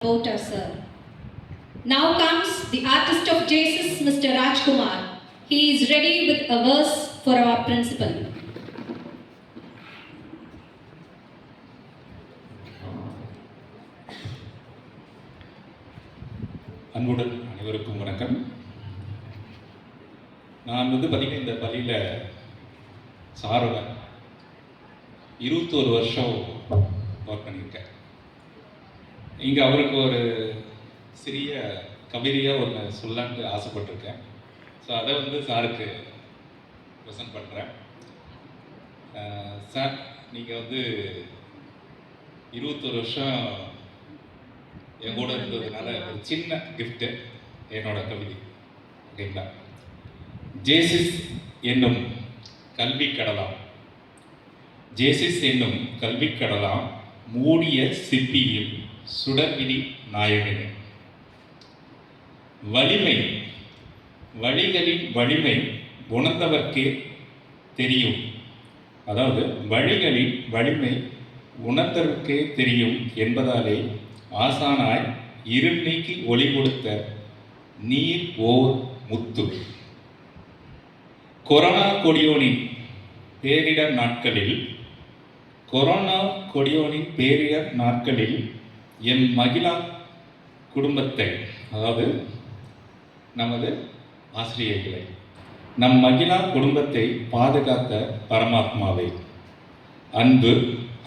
About us, sir. Now comes the artist of Jesus, Mr. Rajkumar. He is ready with a verse for our principal. அன்புடன் அனைவருக்கும் வணக்கம். நான் பார்த்தீங்கன்னா இந்த பள்ளியில் சாரோட 21 வருஷம் ஒர்க் பண்ணியிருக்கேன். இங்கே அவருக்கு ஒரு சிறிய கவிதையாக ஒன்று சொல்லலான்ட்டு ஆசைப்பட்டிருக்கேன். ஸோ அதை சாருக்கு ப்ரெசன்ட் பண்ணுறேன். சார், நீங்கள் 21 வருஷம் என் கூட இருந்ததுனால ஒரு சின்ன கிஃப்ட்டு என்னோட கவிதை. ஓகேங்களா? ஜேசிஸ் என்னும் கல்வி கடலாம், ஜேசிஸ் என்னும் கல்வி கடலாம், மூடிய சிப்பியில் சுடர்விழி நாயகனே. வலிமை, வழிகளின் வலிமை உணர்ந்தவர்க்கே தெரியும். அதாவது வழிகளின் வலிமை உணர்ந்தவர்க்கே தெரியும் என்பதாலே ஆசானாய் இருள் நீக்கி ஒளி கொடுத்த நீர் ஓர் முத்து. கொரோனா கொடியோனின் பேரிடர் நாட்களில், கொரோனா கொடியோனின் பேரிடர் நாட்களில் என் மகிழா குடும்பத்தை, அதாவது நமது ஆசிரியர்களை, நம் மகிழா குடும்பத்தை பாதுகாத்த பரமாத்மாவை, அன்பு,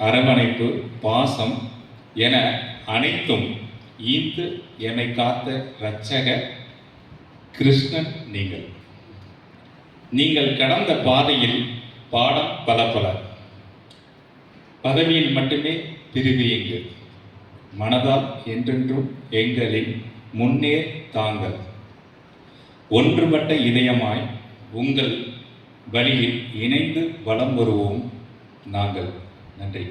அரவணைப்பு, பாசம் என அனைத்தும் ஈந்து என்னை காத்த இரட்சக கிருஷ்ணன் நீங்கள். நீங்கள் கடந்த பாதையில் பாடம் பல பல. பதவியில் மட்டுமே பிரிவியுங்கள், மனதால் என்றென்றும் எங்களின் முன்னே தாங்கள். ஒன்றுபட்ட இதயமாய் உங்கள் வழியில் இணைந்து வலம் வருவோம் நாங்கள். நன்றி.